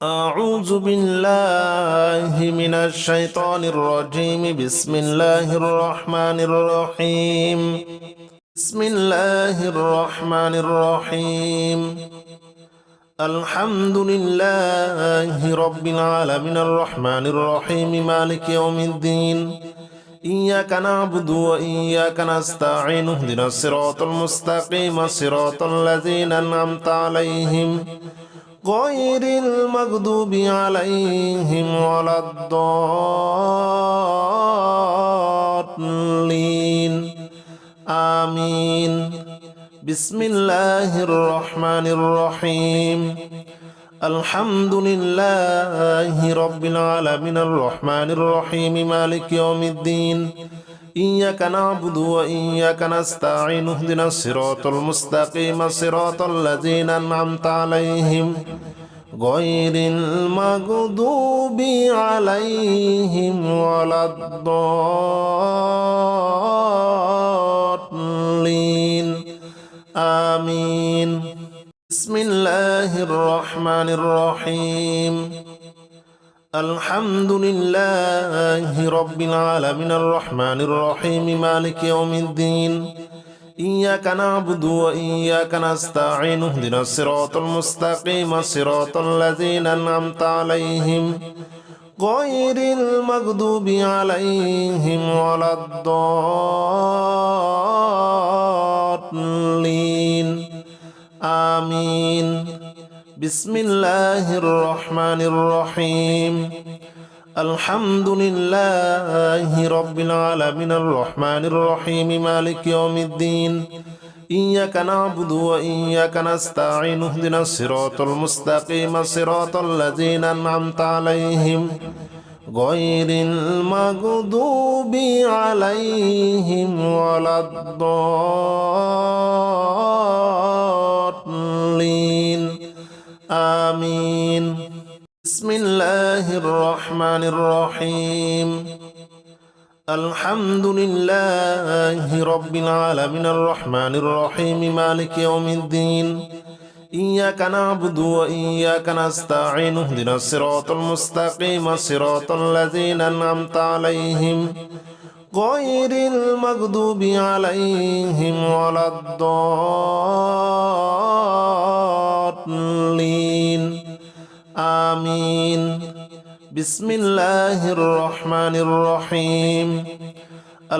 أعوذ بالله من الشيطان الرجيم. بسم الله الرحمن الرحيم. بسم الله الرحمن الرحيم. الحمد لله رب العالمين الرحمن الرحيم مالك يوم الدين. إياك نعبد وإياك نستعين. اهدنا الصراط المستقيم صراط الذين أنعمت عليهم غير المغضوب عليهم ولا الضالين آمين. بسم الله الرحمن الرحيم. الحمد لله رب العالمين الرحمن الرحيم مالك يوم الدين. إياك نعبد وإياك نستعين. اهدنا الصراط المستقيم صراط الذين أنعمت عليهم غير المغضوب عليهم ولا الضالين آمين. بسم الله الرحمن الرحيم. الحمد لله رب العالمين الرحمن الرحيم مالك يوم الدين. إياك نعبد وإياك نستعين. اهدنا الصراط المستقيم صراط الذين أنعمت عليهم غير المغضوب عليهم ولا الضالين آمين. بسم الله الرحمن الرحيم. الحمد لله رب العالمين الرحمن الرحيم مالك يوم الدين. إياك نعبد وإياك نستعين. اهدنا الصراط المستقيم صراط الذين أنعمت عليهم غير المغضوب عليهم ولا الضالين آمين. بسم الله الرحمن الرحيم. الحمد لله رب العالمين الرحمن الرحيم مالك يوم الدين. إياك نعبد وإياك نستعين. اهدنا الصراط المستقيم صراط الذين أنعمت عليهم غير المغضوب عليهم ولا الضالين آمين. بسم الله الرحمن الرحيم.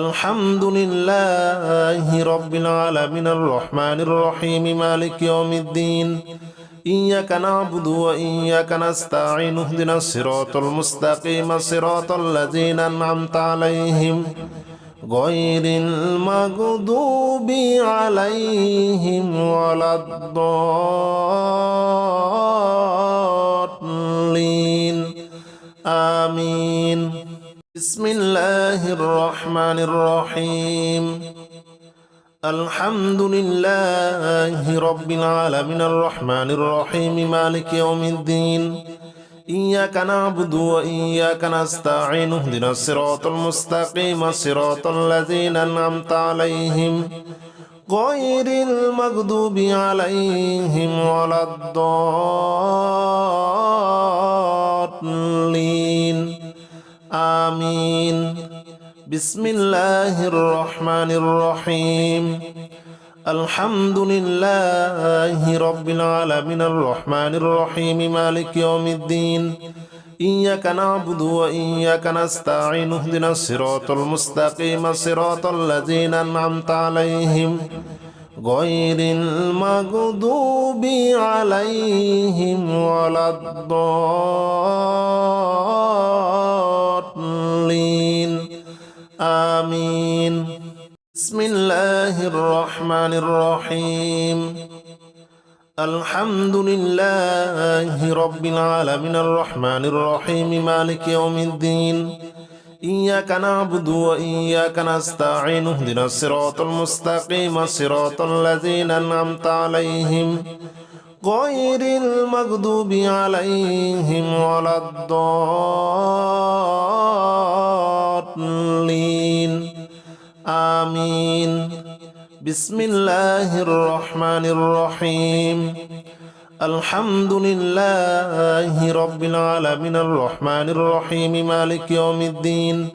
الحمد لله رب العالمين الرحمن الرحيم مالك يوم الدين. إياك نعبد وإياك نستعين. اهدنا الصراط المستقيم صراط الذين أنعمت عليهم غير المغضوب عليهم ولا الضالين آمين. بسم الله الرحمن الرحيم. الحمد لله رب العالمين الرحمن الرحيم مالك يوم الدين. إياك نعبد وإياك نستعين. اهدنا الصراط المستقيم صراط الذين أنعمت عليهم غير المغضوب عليهم ولا الضالين آمين. بسم الله الرحمن الرحيم. الحمد لله رب العالمين الرحمن الرحيم مالك يوم الدين. إياك نعبد وإياك نستعين. اهدنا الصراط المستقيم صراط الذين أنعمت عليهم غير المغضوب عليهم ولا الضالين آمين. بسم الله الرحمن الرحيم. الحمد لله رب العالمين الرحمن الرحيم مالك يوم الدين. إياك نعبد وإياك نستعين. اهدنا الصراط المستقيم صراط الذين أنعمت عليهم غير المغضوب عليهم ولا الضالين آمين. بسم الله الرحمن الرحيم. الحمد لله رب العالمين الرحمن الرحيم مالك يوم الدين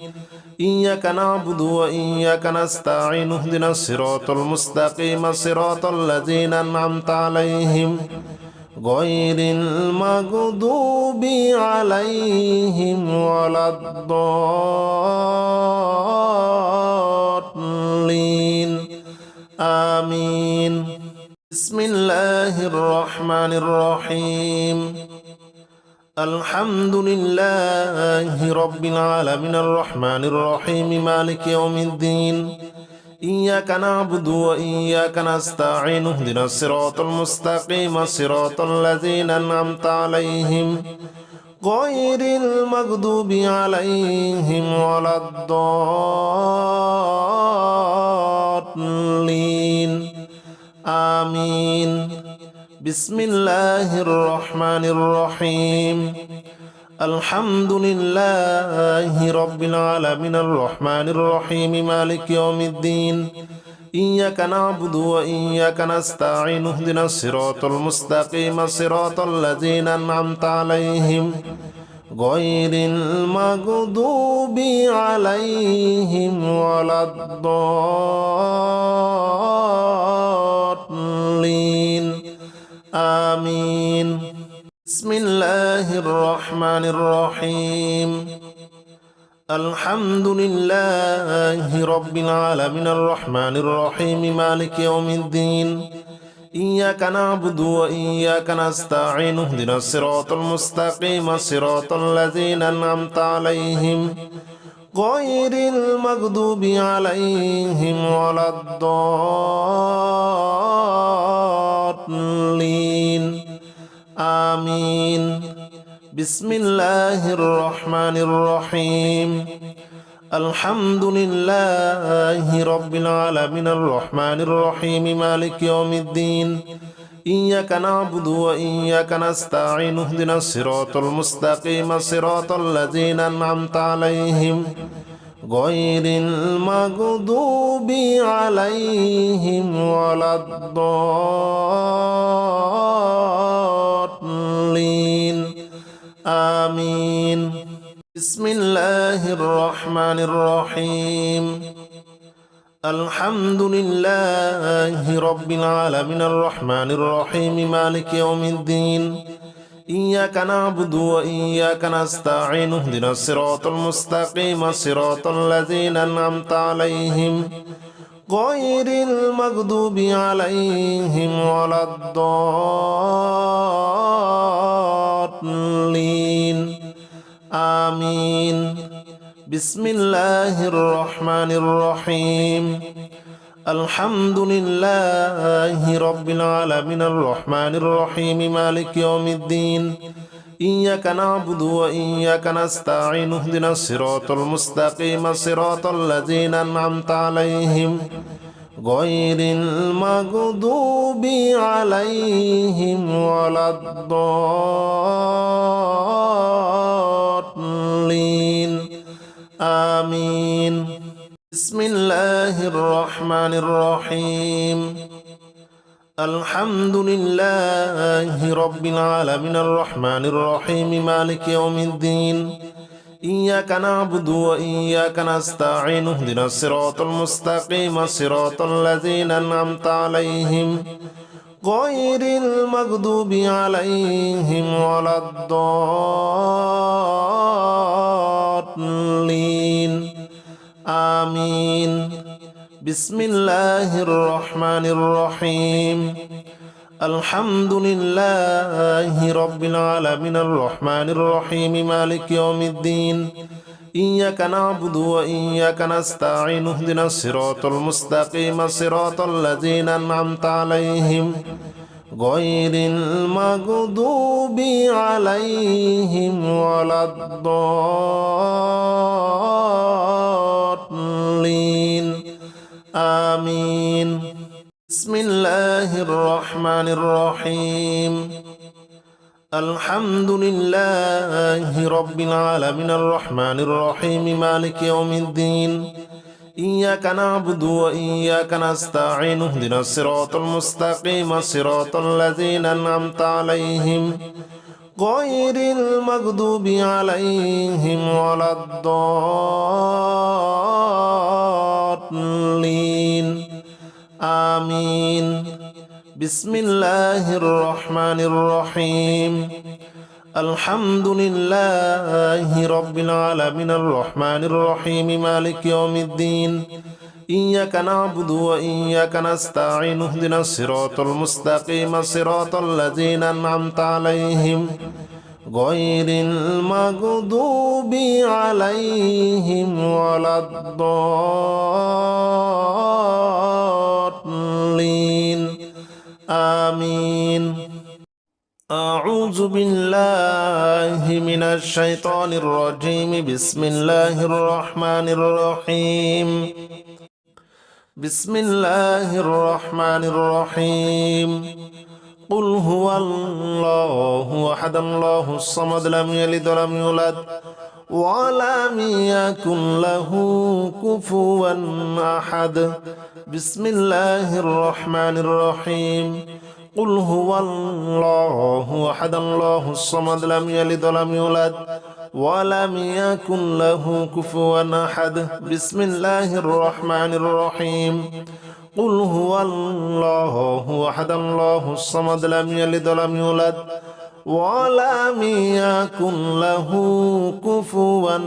إياك نعبد وإياك نستعين اهدنا الصراط المستقيم صراط الذين أنعمت عليهم غير المغضوب عليهم ولا الضالين آمين بسم الله الرحمن الرحيم الحمد لله رب العالمين الرحمن الرحيم مالك يوم الدين إياك نعبد وإياك نستعين اهدنا الصراط المستقيم صراط الذين أنعمت عليهم غير المغضوب عليهم ولا الضالين آمين بسم الله الرحمن الرحيم الحمد لله رب العالمين الرحمن الرحيم مالك يوم الدين إياك نعبد وإياك نستعين اهدنا الصراط المستقيم صراط الذين أنعمت عليهم غير المغضوب عليهم ولا الضالين آمين بسم الله الرحمن الرحيم الحمد لله رب العالمين الرحمن الرحيم مالك يوم الدين إياك نعبد وإياك نستعين اهدنا الصراط المستقيم صراط الذين أنعمت عليهم غير المغضوب عليهم ولا الضالين آمين بسم الله الرحمن الرحيم الحمد لله رب العالمين الرحمن الرحيم مالك يوم الدين إياك نعبد وإياك نستعين اهدنا الصراط المستقيم صراط الذين أنعمت عليهم غير المغضوب عليهم ولا الضالين آمين بسم الله الرحمن الرحيم الحمد لله رب العالمين الرحمن الرحيم مالك يوم الدين إياك نعبد وإياك نستعين اهدنا الصراط المستقيم صراط الذين أنعمت عليهم غير المغضوب عليهم ولا الضالين آمين بسم الله الرحمن الرحيم الحمد لله رب العالمين الرحمن الرحيم مالك يوم الدين إياك نعبد وإياك نستعين اهدنا الصراط المستقيم صراط الذين أنعمت عليهم غير المغضوب عليهم ولا الضالين آمين بسم الله الرحمن الرحيم الحمد لله رب العالمين الرحمن الرحيم مالك يوم الدين إياك نعبد وإياك نستعين اهدنا الصراط المستقيم صراط الذين أنعمت عليهم غير المغضوب عليهم ولا الضالين آمين بسم الله الرحمن الرحيم الحمد لله رب العالمين الرحمن الرحيم مالك يوم الدين إياك نعبد وإياك نستعين اهدنا الصراط المستقيم صراط الذين أنعمت عليهم غير المغضوب عليهم ولا الضالين آمين بسم الله الرحمن الرحيم الحمد لله رب العالمين الرحمن الرحيم مالك يوم الدين إياك نعبد وإياك نستعين اهدنا الصراط المستقيم صراط الذين أنعمت عليهم غير المغضوب عليهم ولا الضالين آمين بسم الله الرحمن الرحيم الحمد لله رب العالمين الرحمن الرحيم مالك يوم الدين إياك نعبد وإياك نستعين اهدنا الصراط المستقيم صراط الذين أنعمت عليهم غير المغضوب عليهم ولا الضالين آمين أعوذ بالله من الشيطان الرجيم بسم الله الرحمن الرحيم بسم الله الرحمن الرحيم قل هو الله أحد الله الصمد لم يلد ولم يولد ولم يكن له كفوا أحد بسم الله الرحمن الرحيم قل هو الله أحد الله الصمد لم يلد ولم يولد ولم يكن له كفوا أحد بسم الله الرحمن الرحيم قل هو الله أحد الله الصمد لم يلد ولم يولد ولم يكن له كفوا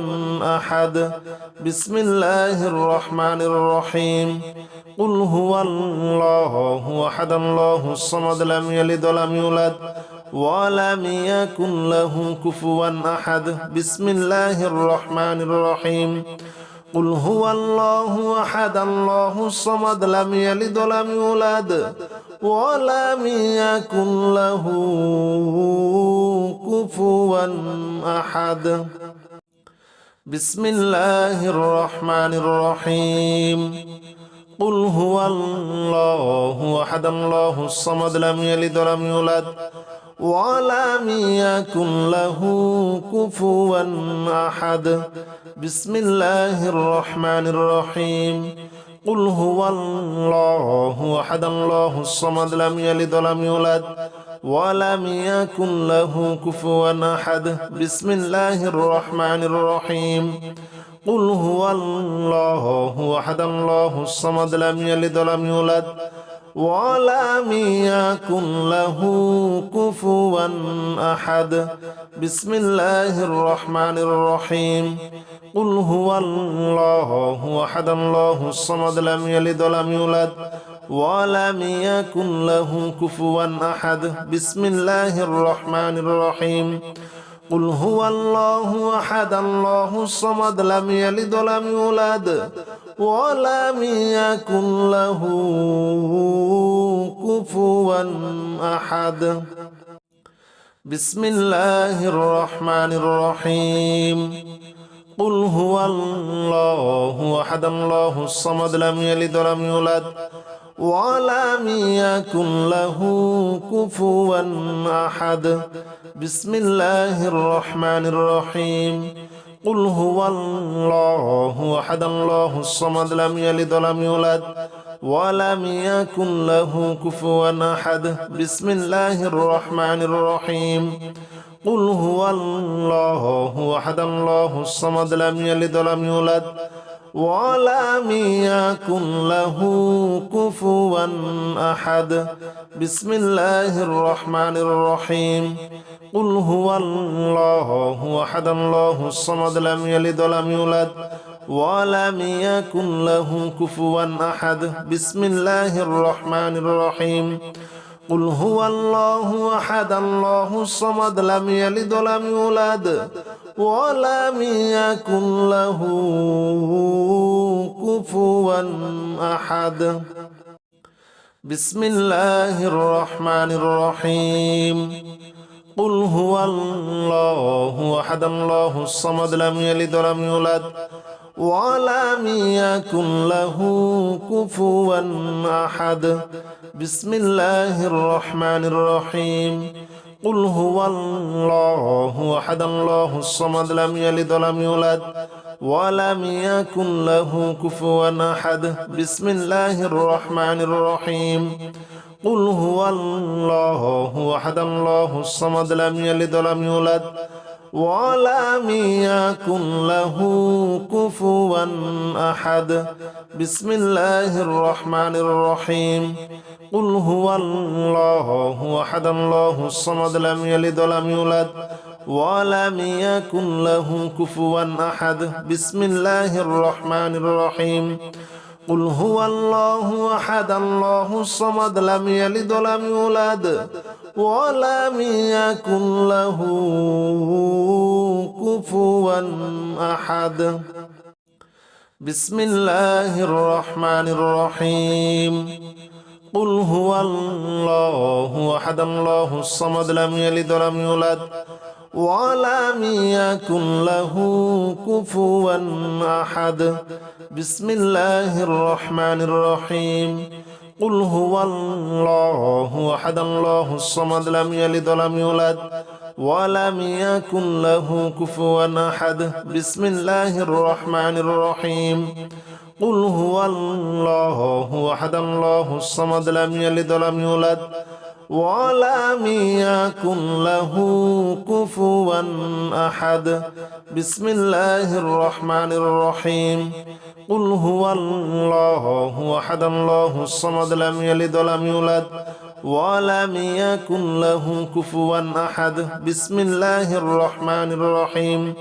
أحد بسم الله الرحمن الرحيم قل هو الله أحد الله الصمد لم يلد ولم يولد ولم يكن له كفوا أحد بسم الله الرحمن الرحيم قل هو الله أحد الله الصمد لم يلد ولم يولد ولم يكن له كفوا أحد بسم الله الرحمن الرحيم قل هو الله أحد الله الصمد لم يلد ولم يولد ولم يكن له كفوا أحد بسم الله الرحمن الرحيم قل هو الله أحد الله الصمد لم يلد ولم يولد ولم يكن له كفوا أحد بسم الله الرحمن الرحيم قل هو الله أحد الله الصمد لم يلد ولم يولد ولم يكن له كفوا أحد بسم الله الرحمن الرحيم قل هو الله أحد الله الصمد لم يلد ولم يولد ولم يكن له كفوا أحد بسم الله الرحمن الرحيم قل هو الله أحد الله الصمد لم يلد ولم يولد ولم يكن له كفوا أحد بسم الله الرحمن الرحيم قل هو الله أحد الله الصمد لم يلد ولم يولد ولم يكن له كفوا أحد بسم الله الرحمن الرحيم قل هو الله أحد الله الصمد لم يلد ولم يولد ولم يكن له كفوا أحد بسم الله الرحمن الرحيم قل هو الله أحد الله الصمد لم يلد ولم يولد ولم يكن له كفوا أحد بسم الله الرحمن الرحيم قل هو الله أحد الله الصمد لم يلد ولم يولد ولم يكن له كفوا أحد بسم الله الرحمن الرحيم قل هو الله أحد الله الصمد لم يلد ولم يولد ولم يكن له كفوا أحد بسم الله الرحمن الرحيم قل هو الله أحد الله الصمد لم يلد ولم يولد ولم يكن له كفوا أحد بسم الله الرحمن الرحيم قل هو الله أحد الله الصمد لم يلد ولم يولد ولم يكن له كفوا أحد بسم الله الرحمن الرحيم قل هو الله أحد الله الصمد لم يلد ولم يولد ولم يكن له كفوا أحد بسم الله الرحمن الرحيم قل هو الله أحد الله الصمد لم يلد ولم يولد ولم يكن له كفوا أحد بسم الله الرحمن الرحيم قل هو الله أحد الله الصمد لم يلد ولم يولد ولم يكن له كفوا أحد بسم الله الرحمن الرحيم قل هو الله أحد الله الصمد لم يلد ولم يولد ولم يكن له كفوا أحد بسم الله الرحمن الرحيم قل هو الله أحد الله الصمد لم يلد ولم يولد ولم يكن له كفوا أحد بسم الله الرحمن الرحيم قل هو الله أحد الله الصمد لم يلد ولم يولد ولم يكن له كفوا أحد بسم الله الرحمن الرحيم قل هو الله أحد الله الصمد لم يلد ولم يولد ولم يكن له كفوا أحد بسم الله الرحمن الرحيم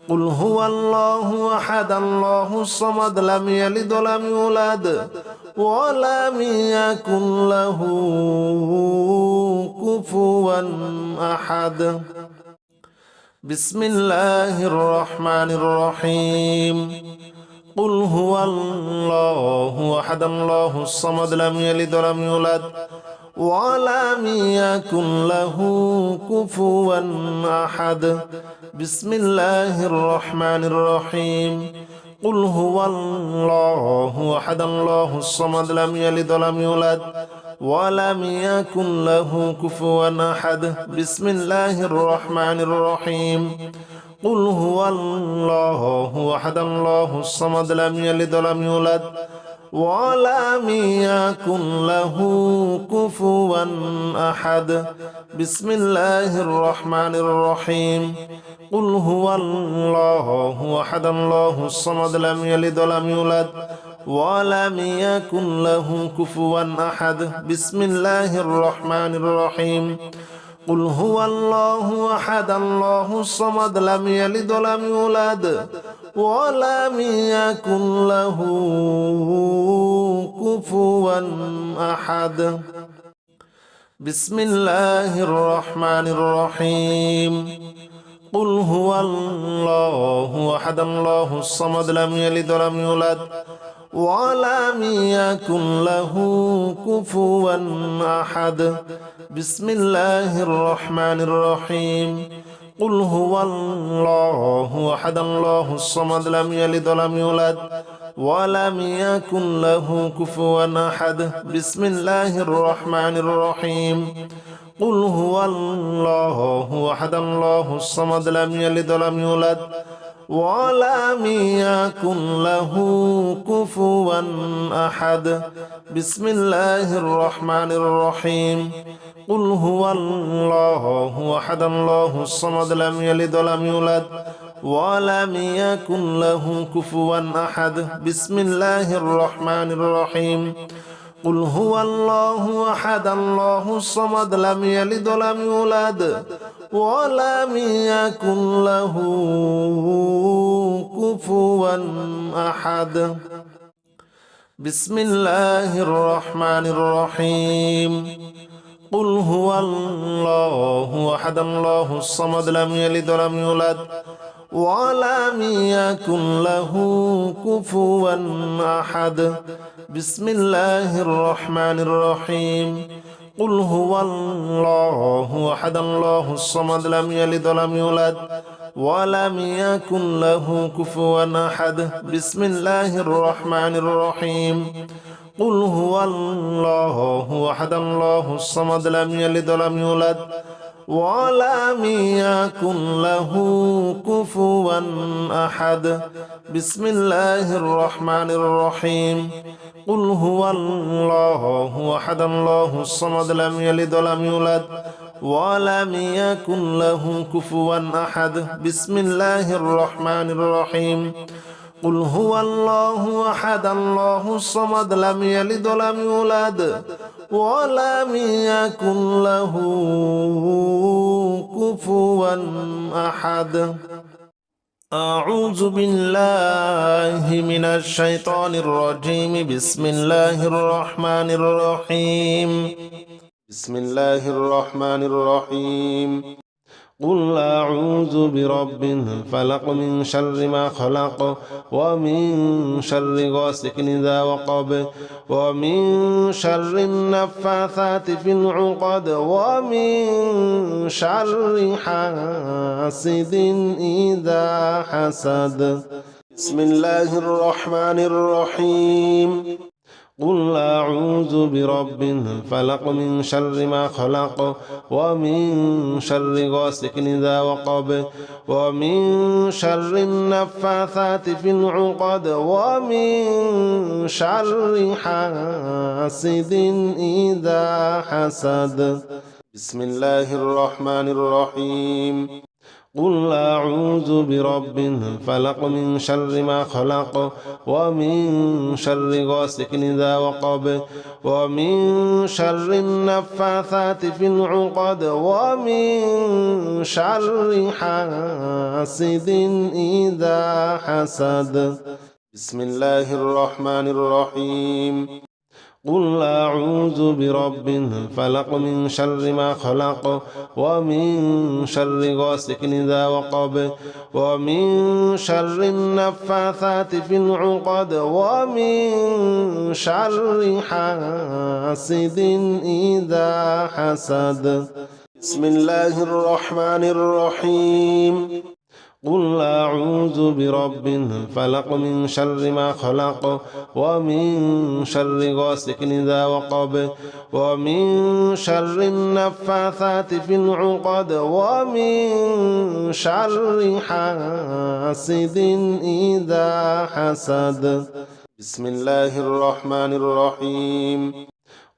قل هو الله أحد الله الصمد لم يلد ولم يولد ولم يكن له كفوا أحد بسم الله الرحمن الرحيم قل هو الله أحد الله الصمد لم يلد ولم يولد ولم يكن له كفوا أحد بسم الله الرحمن الرحيم قل هو الله أحد الله الصمد لم يلد ولم يولد ولم يكن له كفوا أحد بسم الله الرحمن الرحيم قل هو الله أحد الله الصمد لم يلد ولم يولد ولم يكن له كفوا أحد بسم الله الرحمن الرحيم قل هو الله أحد الله الصمد لم يلد ولم يولد ولم يكن له كفوا أحد بسم الله الرحمن الرحيم قل هو الله أحد الله الصمد لم يلد ولم يولد ولم يكن له كفوا أحد بسم الله الرحمن الرحيم قل هو الله أحد الله الصمد لم يلد ولم يولد ولم يكن له كفوا أحد بسم الله الرحمن الرحيم قل هو الله أحد الله الصمد لم يلد ولم يولد ولم يكن له كفوا أحد بسم الله الرحمن الرحيم قل هو الله أحد الله الصمد لم يلد ولم يولد ولم يكن له كفوا أحد بسم الله الرحمن الرحيم قل هو الله أحد الله الصمد لم يلد ولم يولد ولم يكن له كفوا أحد بسم الله الرحمن الرحيم قل هو الله أحد الله الصمد لم يلد ولم يولد ولم يكن له كفوا أحد بسم الله الرحمن الرحيم قل هو الله أحد الله الصمد لم يلد ولم يولد ولم يكن له كفوا أحد بسم الله الرحمن الرحيم قل هو الله أحد الله الصمد لم يلد ولم يولد ولم يكن له كفوا أحد بسم الله الرحمن الرحيم قل هو الله أحد الله الصمد لم يلد ولم يولد ولم يكن له كفوا أحد بسم الله الرحمن الرحيم قل هو الله أحد الله الصمد لم يلد ولم يولد ولم يكن له كفوا أحد بسم الله الرحمن الرحيم قل هو الله أحد الله الصمد لم يلد ولم يولد ولم يكن له كفوا أحد أعوذ بالله من الشيطان الرجيم بسم الله الرحمن الرحيم بسم الله الرحمن الرحيم قل أعوذ برب الفلق من شر ما خلق ومن شر غاسق إذا وقب ومن شر النفاثات في العقد ومن شر حاسد إذا حسد بسم الله الرحمن الرحيم قل أعوذ برب الفلق من شر ما خلق ومن شر غاسق إذا وقب ومن شر النفاثات في العقد ومن شر حاسد إذا حسد بسم الله الرحمن الرحيم قل أعوذ برب الفلق من شر ما خلق ومن شر غاسق إذا وقب ومن شر النفاثات في العقد ومن شر حاسد إذا حسد بسم الله الرحمن الرحيم قل أعوذ برب الفلق من شر ما خلق ومن شر غاسق إذا وقب ومن شر النفاثات في العقد ومن شر حاسد إذا حسد بسم الله الرحمن الرحيم قل أعوذ برب الفلق من شر ما خلق ومن شر غاسق إذا وقب ومن شر النفاثات في العقد ومن شر حاسد إذا حسد بسم الله الرحمن الرحيم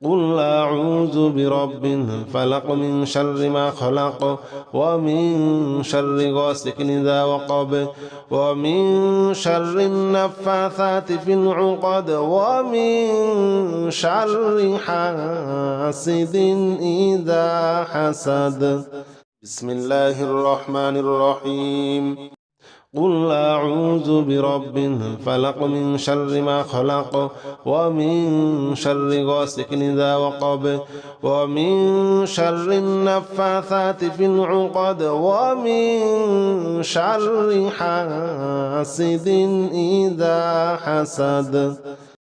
قل أعوذ برب الفلق من شر ما خلق ومن شر غاسق إذا وقب ومن شر النفاثات في العقد ومن شر حاسد إذا حسد بسم الله الرحمن الرحيم قل أعوذ برب الفلق من شر ما خلق ومن شر غاسق إذا وقب ومن شر النفاثات في العقد ومن شر حاسد إذا حسد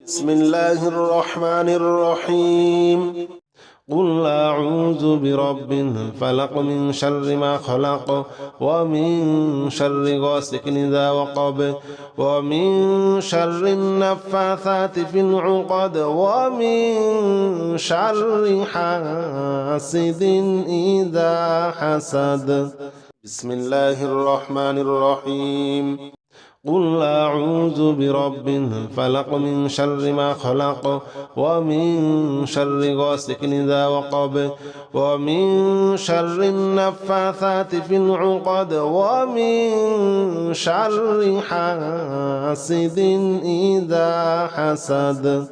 بسم الله الرحمن الرحيم قل أعوذ برب الفلق من شر ما خلق ومن شر غاسق إذا وقب ومن شر النفاثات في العقد ومن شر حاسد إذا حسد بسم الله الرحمن الرحيم قل أعوذ برب الفلق من شر ما خلق ومن شر غاسق إذا وقب ومن شر النفاثات في العقد ومن شر حاسد إذا حسد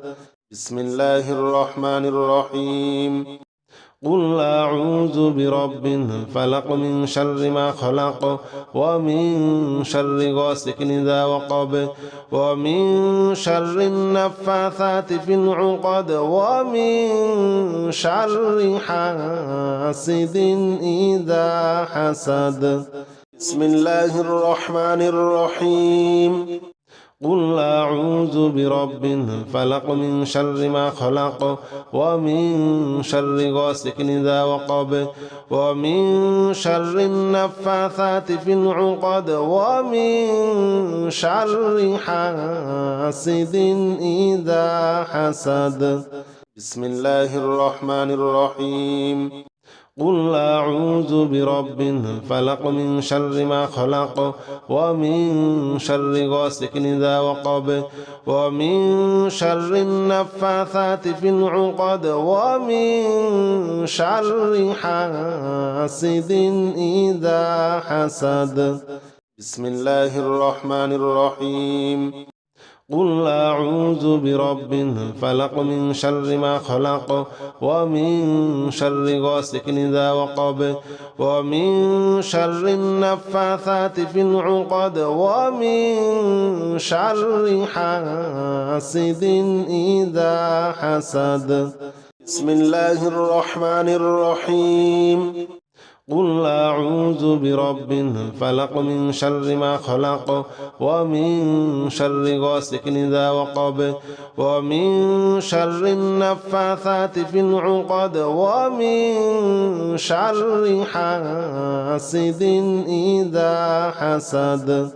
بسم الله الرحمن الرحيم قل أعوذ برب الفلق من شر ما خلق ومن شر غاسق إذا وقب ومن شر النفاثات في العقد ومن شر حاسد إذا حسد بسم الله الرحمن الرحيم قل أعوذ برب الفلق من شر ما خلق ومن شر غاسق إذا وقب ومن شر النفاثات في العقد ومن شر حاسد إذا حسد بسم الله الرحمن الرحيم قل أعوذ برب الفلق من شر ما خلق ومن شر غاسق إذا وقب ومن شر النفاثات في العقد ومن شر حاسد إذا حسد. بسم الله الرحمن الرحيم. قل أعوذ برب الفلق من شر ما خلق ومن شر غاسق إذا وقب ومن شر النفاثات في العقد ومن شر حاسد إذا حسد. بسم الله الرحمن الرحيم. قل أعوذ برب الفلق من شر ما خلق ومن شر غاسق إذا وقب ومن شر النفاثات في العقد ومن شر حاسد إذا حسد.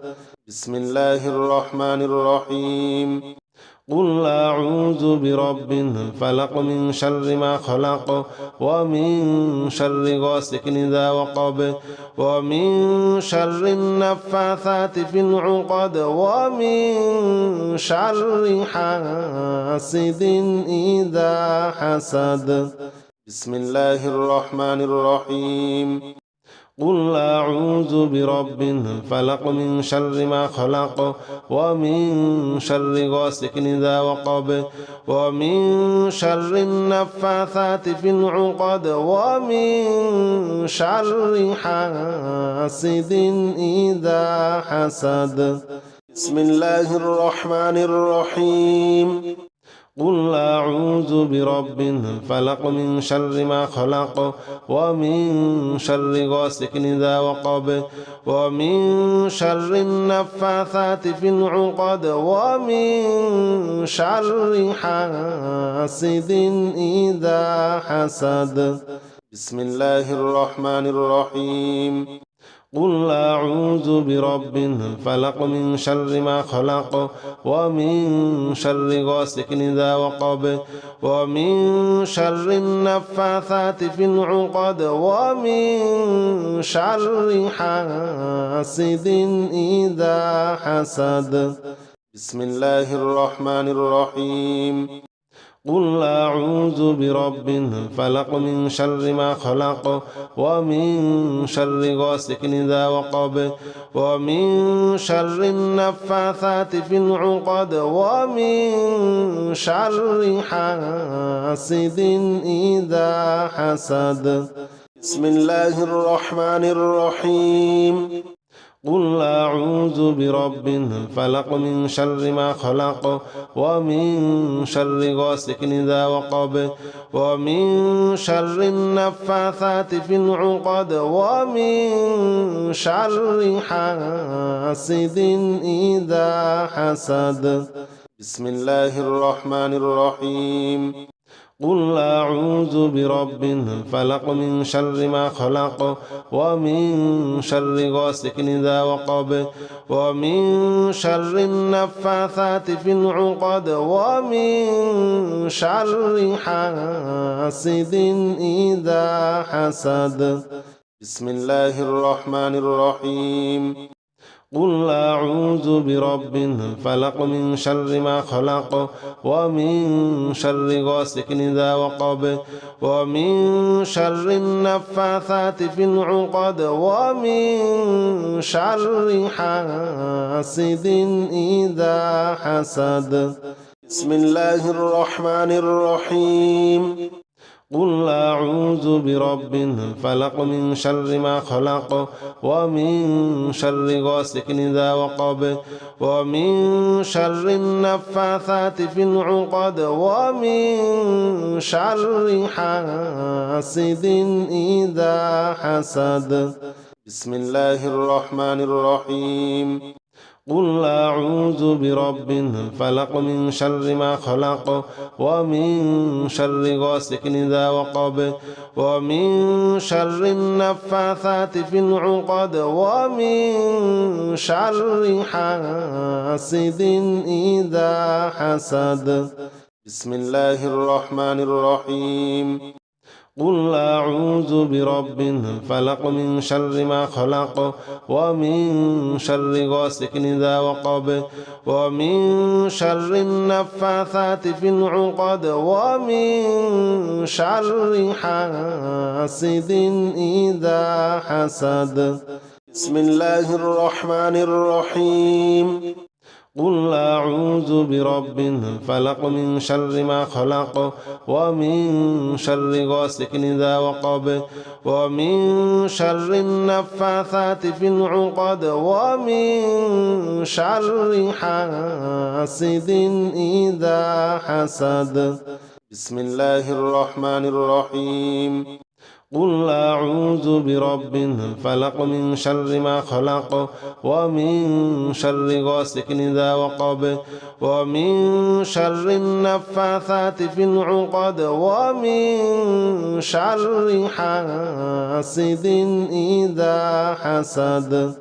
بسم الله الرحمن الرحيم. قل أعوذ برب الفلق من شر ما خلق ومن شر غاسق إذا وقب ومن شر النفاثات في العقد ومن شر حاسد إذا حسد. بسم الله الرحمن الرحيم. قل أعوذ برب الفلق من شر ما خلق ومن شر غاسق إذا وقب ومن شر النفاثات في العقد ومن شر حاسد إذا حسد. بسم الله الرحمن الرحيم. قل أعوذ برب الفلق من شر ما خلق ومن شر غاسق إذا وقب ومن شر النفاثات في العقد ومن شر حاسد إذا حسد. بسم الله الرحمن الرحيم. قل أعوذ برب الفلق من شر ما خلق ومن شر غاسق إذا وقب ومن شر النفاثات في العقد ومن شر حاسد إذا حسد. بسم الله الرحمن الرحيم. قل أعوذ برب الفلق من شر ما خلق ومن شر غاسق إذا وقب ومن شر النفاثات في العقد ومن شر حاسد إذا حسد. بسم الله الرحمن الرحيم. قل أعوذ برب الفلق من شر ما خلق ومن شر غاسق إذا وقب ومن شر النفاثات في العقد ومن شر حاسد إذا حسد. بسم الله الرحمن الرحيم. قل أعوذ برب الفلق من شر ما خلق ومن شر غاسق إذا وقب ومن شر النفاثات في العقد ومن شر حاسد إذا حسد. بسم الله الرحمن الرحيم. قل أعوذ برب الفلق من شر ما خلق ومن شر غاسق إذا وقب ومن شر النفاثات في العقد ومن شر حاسد إذا حسد. بسم الله الرحمن الرحيم. قل أعوذ برب الفلق من شر ما خلق ومن شر غاسق إذا وقب ومن شر النفاثات في العقد ومن شر حاسد إذا حسد. بسم الله الرحمن الرحيم. قل أعوذ برب الفلق من شر ما خلق ومن شر غاسق إذا وقب ومن شر النفاثات في العقد ومن شر حاسد إذا حسد. بسم الله الرحمن الرحيم. قل أعوذ برب الفلق من شر ما خلق ومن شر غاسق إذا وقب ومن شر النفاثات في العقد ومن شر حاسد إذا حسد. بسم الله الرحمن الرحيم. قل أعوذ برب الفلق من شر ما خلق ومن شر غاسق إذا وقب ومن شر النفاثات في العقد ومن شر حاسد إذا حسد. بسم الله الرحمن الرحيم. قل أعوذ برب الفلق من شر ما خلق ومن شر غاسق إذا وقب ومن شر النفاثات في العقد ومن شر حاسد إذا حسد.